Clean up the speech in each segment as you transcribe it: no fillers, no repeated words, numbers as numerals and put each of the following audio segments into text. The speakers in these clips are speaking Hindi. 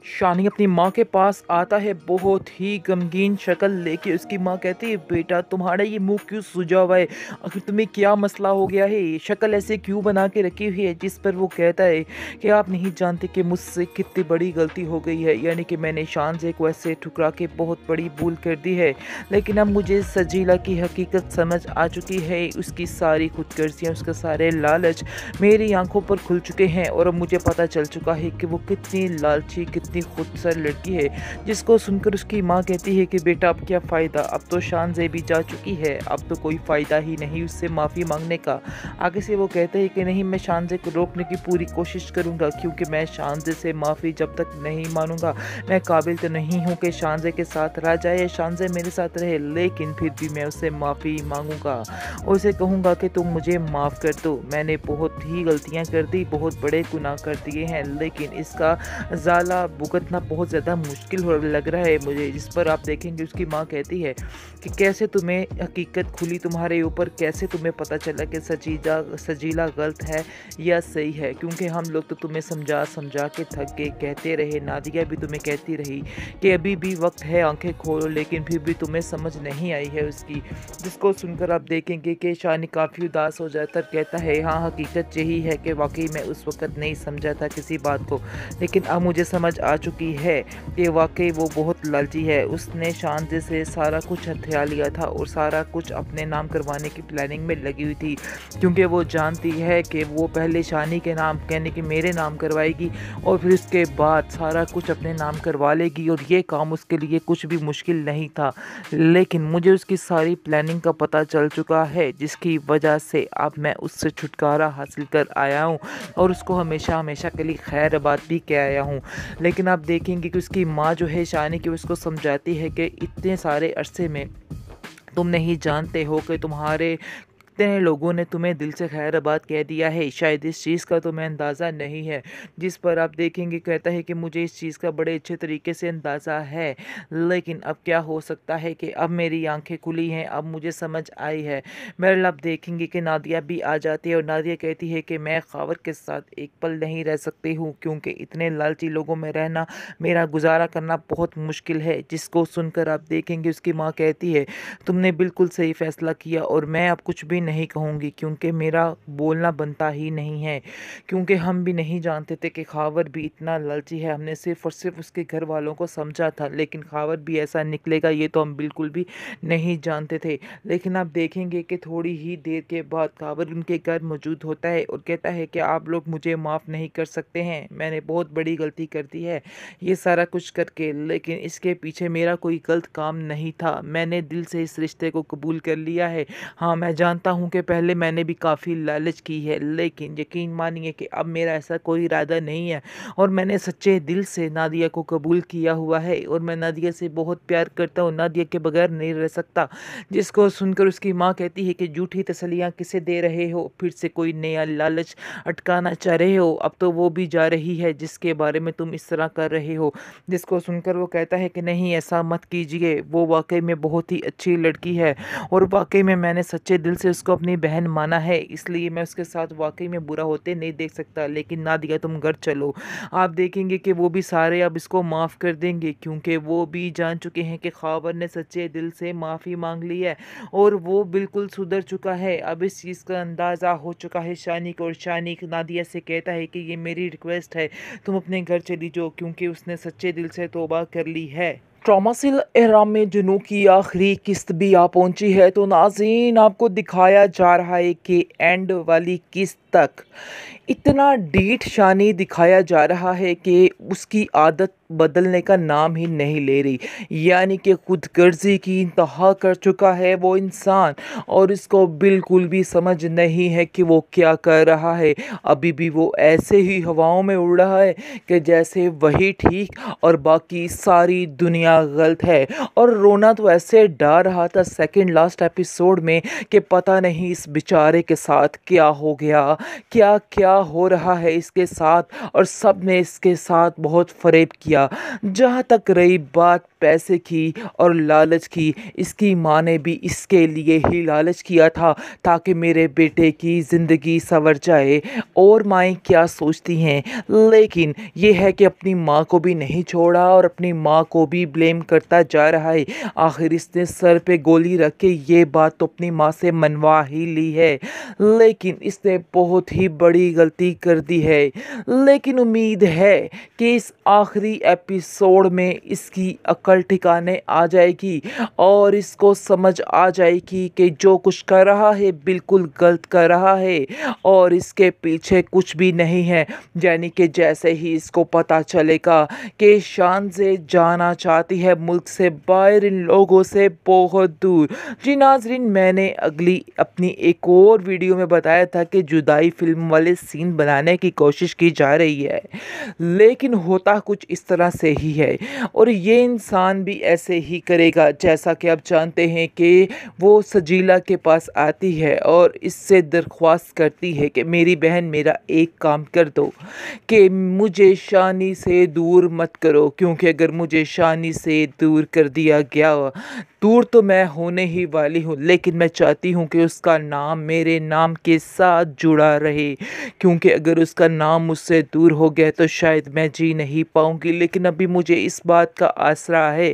शानी अपनी माँ के पास आता है बहुत ही गमगीन शक्ल लेके। उसकी माँ कहती है, बेटा तुम्हारा ये मुंह क्यों सूजा हुआ है, आखिर तुम्हें क्या मसला हो गया है, ये शक्ल ऐसे क्यों बना के रखी हुई है। जिस पर वो कहता है कि आप नहीं जानते कि मुझसे कितनी बड़ी गलती हो गई है, यानी कि मैंने शानज़े को ऐसे ठुकरा के बहुत बड़ी भूल कर दी है। लेकिन अब मुझे सजीला की हकीकत समझ आ चुकी है। उसकी सारी खुदगर्जियाँ, उसके सारे लालच मेरी आंखों पर खुल चुके हैं और अब मुझे पता चल चुका है कि वो कितनी लालची, कितनी खुदसर लड़की है। जिसको सुनकर उसकी माँ कहती है कि बेटा अब क्या फ़ायदा, अब तो शानज़े भी जा चुकी है, अब तो कोई फ़ायदा ही नहीं उससे माफ़ी मांगने का। आगे से वो कहते हैं कि नहीं, मैं शानज़े को रोकने की पूरी कोशिश करूँगा, क्योंकि मैं शानज़े से माफ़ी जब तक नहीं मानूंगा, मैं काबिल तो नहीं हूँ कि शानज़े के साथ रह जाए, शानज़े मेरे साथ रहे। लेकिन फिर भी मैं उससे माफ़ी मांगूंगा और उसे कहूँगा कि तुम मुझे माफ़ कर दो, मैंने बहुत ही गलतियाँ कर दी, बहुत बड़े गुनाह कर दिए हैं, लेकिन इसका ज़ाला भुगतना बहुत ज़्यादा मुश्किल हो लग रहा है मुझे। जिस पर आप देखेंगे उसकी माँ कहती है कि कैसे तुम्हें हकीकत खुली तुम्हारे ऊपर, कैसे तुम्हें पता चला कि सजीला गलत है या सही है, क्योंकि हम लोग तो तुम्हें समझा समझा के थक गए, कहते रहे, नादिया भी तुम्हें कहती रही कि अभी भी वक्त है, आंखें खोलो, लेकिन फिर भी तुम्हें समझ नहीं आई है उसकी। जिसको सुनकर आप देखेंगे कि शानी काफ़ी उदास हो जाता है, कहता है हाँ, हकीकत यही है कि वाकई मैं उस वक़्त नहीं समझा था किसी बात को, लेकिन अब मुझे समझ आ चुकी है कि वाकई वो बहुत लालची है। उसने शानज़े से सारा कुछ हथिया लिया था और सारा कुछ अपने नाम करवाने की प्लानिंग में लगी हुई थी, क्योंकि वो जानती है कि वो पहले शानी के नाम यानी कि मेरे नाम करवाएगी और फिर उसके बाद सारा कुछ अपने नाम करवा लेगी, और ये काम उसके लिए कुछ भी मुश्किल नहीं था। लेकिन मुझे उसकी सारी प्लानिंग का पता चल चुका है, जिसकी वजह से अब मैं उससे छुटकारा हासिल कर आया हूँ और उसको हमेशा हमेशा के लिए खैराबाद भी कह आया हूँ। लेकिन आप देखेंगे कि उसकी माँ जो है शानी की, उसको समझाती है कि इतने सारे अरसे में तुम नहीं जानते हो कि तुम्हारे कितने लोगों ने तुम्हें दिल से खैराबाद कह दिया है, शायद इस चीज़ का तुम्हें अंदाज़ा नहीं है। जिस पर आप देखेंगे कहता है कि मुझे इस चीज़ का बड़े अच्छे तरीके से अंदाज़ा है, लेकिन अब क्या हो सकता है कि अब मेरी आंखें खुली हैं, अब मुझे समझ आई है। मेरे अब देखेंगे कि नादिया भी आ जाती है और नादिया कहती है कि मैं खावर के साथ एक पल नहीं रह सकती हूँ, क्योंकि इतने लालची लोगों में रहना, मेरा गुजारा करना बहुत मुश्किल है। जिसको सुनकर आप देखेंगे उसकी माँ कहती है, तुमने बिल्कुल सही फैसला किया और मैं अब कुछ भी नहीं कहूँगी, क्योंकि मेरा बोलना बनता ही नहीं है, क्योंकि हम भी नहीं जानते थे कि खावर भी इतना लालची है। हमने सिर्फ और सिर्फ उसके घर वालों को समझा था, लेकिन खावर भी ऐसा निकलेगा ये तो हम बिल्कुल भी नहीं जानते थे। लेकिन आप देखेंगे कि थोड़ी ही देर के बाद खावर उनके घर मौजूद होता है और कहता है कि आप लोग मुझे माफ़ नहीं कर सकते हैं, मैंने बहुत बड़ी गलती कर दी है ये सारा कुछ करके, लेकिन इसके पीछे मेरा कोई गलत काम नहीं था, मैंने दिल से इस रिश्ते को कबूल कर लिया है। हाँ, मैं जानता हूँ कि पहले मैंने भी काफ़ी लालच की है, लेकिन यकीन मानिए कि अब मेरा ऐसा कोई इरादा नहीं है और मैंने सच्चे दिल से नादिया को कबूल किया हुआ है और मैं नादिया से बहुत प्यार करता हूँ, नादिया के बगैर नहीं रह सकता। जिसको सुनकर उसकी माँ कहती है कि झूठी तसल्लियाँ किसे दे रहे हो, फिर से कोई नया लालच अटकाना चाह रहे हो, अब तो वो भी जा रही है जिसके बारे में तुम इस तरह कर रहे हो। जिसको सुनकर वो कहता है कि नहीं, ऐसा मत कीजिए, वो वाकई में बहुत ही अच्छी लड़की है और वाकई में मैंने सच्चे दिल से उसको अपनी बहन माना है, इसलिए मैं उसके साथ वाकई में बुरा होते नहीं देख सकता। लेकिन नादिया तुम घर चलो। आप देखेंगे कि वो भी सारे अब इसको माफ़ कर देंगे, क्योंकि वो भी जान चुके हैं कि खावर ने सच्चे दिल से माफ़ी मांग ली है और वो बिल्कुल सुधर चुका है। अब इस चीज़ का अंदाज़ा हो चुका है शानी को, और शानी नादिया से कहता है कि ये मेरी रिक्वेस्ट है, तुम अपने घर चली जाओ, क्योंकि उसने सच्चे दिल से तौबा कर ली है। ट्रॉमासिल एहराम में जुनू की आखिरी किस्त भी आ पहुंची है, तो नाज़रीन आपको दिखाया जा रहा है कि एंड वाली किस्त तक इतना डीठ शानी दिखाया जा रहा है कि उसकी आदत बदलने का नाम ही नहीं ले रही, यानी कि खुदगर्जी की इंतहा कर चुका है वो इंसान और इसको बिल्कुल भी समझ नहीं है कि वो क्या कर रहा है। अभी भी वो ऐसे ही हवाओं में उड़ रहा है कि जैसे वही ठीक और बाकी सारी दुनिया गलत है। और रोना तो ऐसे डर रहा था सेकंड लास्ट एपिसोड में कि पता नहीं इस बेचारे के साथ क्या हो गया, क्या क्या हो रहा है इसके साथ, और सब ने इसके साथ बहुत फ़रेब किया। जहाँ तक रही बात पैसे की और लालच की, इसकी माँ ने भी इसके लिए ही लालच किया था ताकि मेरे बेटे की ज़िंदगी संवर जाए। और माएँ क्या सोचती हैं, लेकिन ये है कि अपनी माँ को भी नहीं छोड़ा और अपनी माँ को भी ब्लेम करता जा रहा है। आखिर इसने सर पे गोली रख के ये बात तो अपनी माँ से मनवा ही ली है, लेकिन इसने बहुत ही बड़ी गलती कर दी है। लेकिन उम्मीद है कि इस आखिरी एपिसोड में इसकी अकल ठिकाने आ जाएगी और इसको समझ आ जाएगी कि जो कुछ कर रहा है बिल्कुल गलत कर रहा है और इसके पीछे कुछ भी नहीं है। यानी कि जैसे ही इसको पता चलेगा कि शान से जाना चाहती है मुल्क से बाहर, इन लोगों से बहुत दूर। जी नाजरीन, मैंने अगली अपनी एक और वीडियो में बताया था कि जुदाई फिल्म वाले सीन बनाने की कोशिश की जा रही है, लेकिन होता कुछ इस तरह से ही है और ये इंसान भी ऐसे ही करेगा। जैसा कि आप जानते हैं कि वो सजीला के पास आती है और इससे दरख्वास्त करती है कि मेरी बहन मेरा एक काम कर दो, कि मुझे शानी से दूर मत करो, क्योंकि अगर मुझे शानी से दूर कर दिया गया, दूर तो मैं होने ही वाली हूँ, लेकिन मैं चाहती हूँ कि उसका नाम मेरे नाम के साथ जुड़ा रहे, क्योंकि अगर उसका नाम मुझसे दूर हो गया तो शायद मैं जी नहीं पाऊँगी। लेकिन अभी मुझे इस बात का आसरा है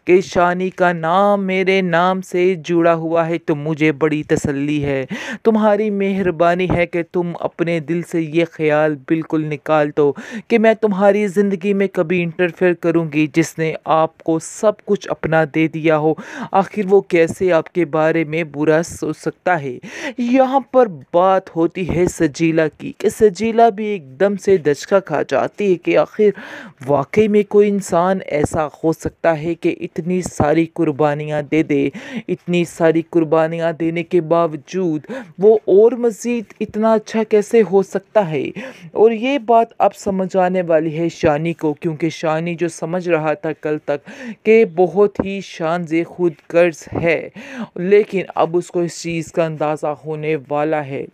कि शानी का नाम मेरे नाम से जुड़ा हुआ है, तो मुझे बड़ी तसल्ली है। तुम्हारी मेहरबानी है कि तुम अपने दिल से ये ख्याल बिल्कुल निकाल दो कि मैं तुम्हारी ज़िंदगी में कभी इंटरफेयर करूँगी जिसने आपको सब कुछ अपना दे दिया हो। आखिर वो कैसे आपके बारे में बुरा सोच सकता है। यहाँ पर बात होती है सजीला की, कि सजीला भी एकदम से दचका खा जाती है कि आखिर वाकई में कोई इंसान ऐसा हो सकता है कि इतनी सारी कुर्बानियाँ दे दे, इतनी सारी कुर्बानियाँ देने के बावजूद वो और मज़ीद इतना अच्छा कैसे हो सकता है। और ये बात अब समझ आने वाली है शानी को, क्योंकि शानी जो समझ रहा था कल तक कि बहुत ही शान से खुद गर्ज है, लेकिन अब उसको इस चीज़ का अंदाज़ा होने वाला है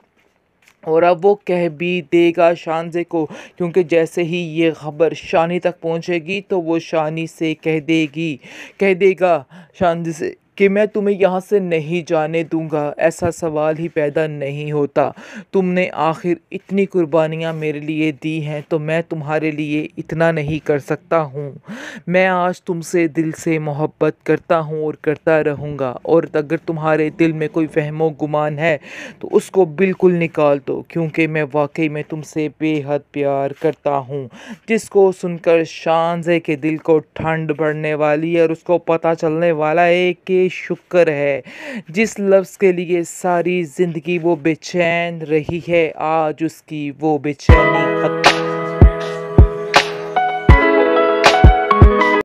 और अब वो कह भी देगा शानज़े को, क्योंकि जैसे ही ये खबर शानी तक पहुंचेगी तो वो शानी से कह देगा शानज़े से कि मैं तुम्हें यहाँ से नहीं जाने दूंगा। ऐसा सवाल ही पैदा नहीं होता। तुमने आखिर इतनी कुर्बानियाँ मेरे लिए दी हैं, तो मैं तुम्हारे लिए इतना नहीं कर सकता हूँ। मैं आज तुमसे दिल से मोहब्बत करता हूँ और करता रहूँगा, और अगर तुम्हारे दिल में कोई वहमो गुमान है तो उसको बिल्कुल निकाल दो, क्योंकि मैं वाकई में तुमसे बेहद प्यार करता हूँ। जिसको सुनकर शानज़े के दिल को ठंड बढ़ने वाली है और उसको पता चलने वाला है कि शुक्र है जिस लफ्ज़ के लिए सारी ज़िंदगी वो बेचैन रही है, आज उसकी वो बेचैनी खत्म।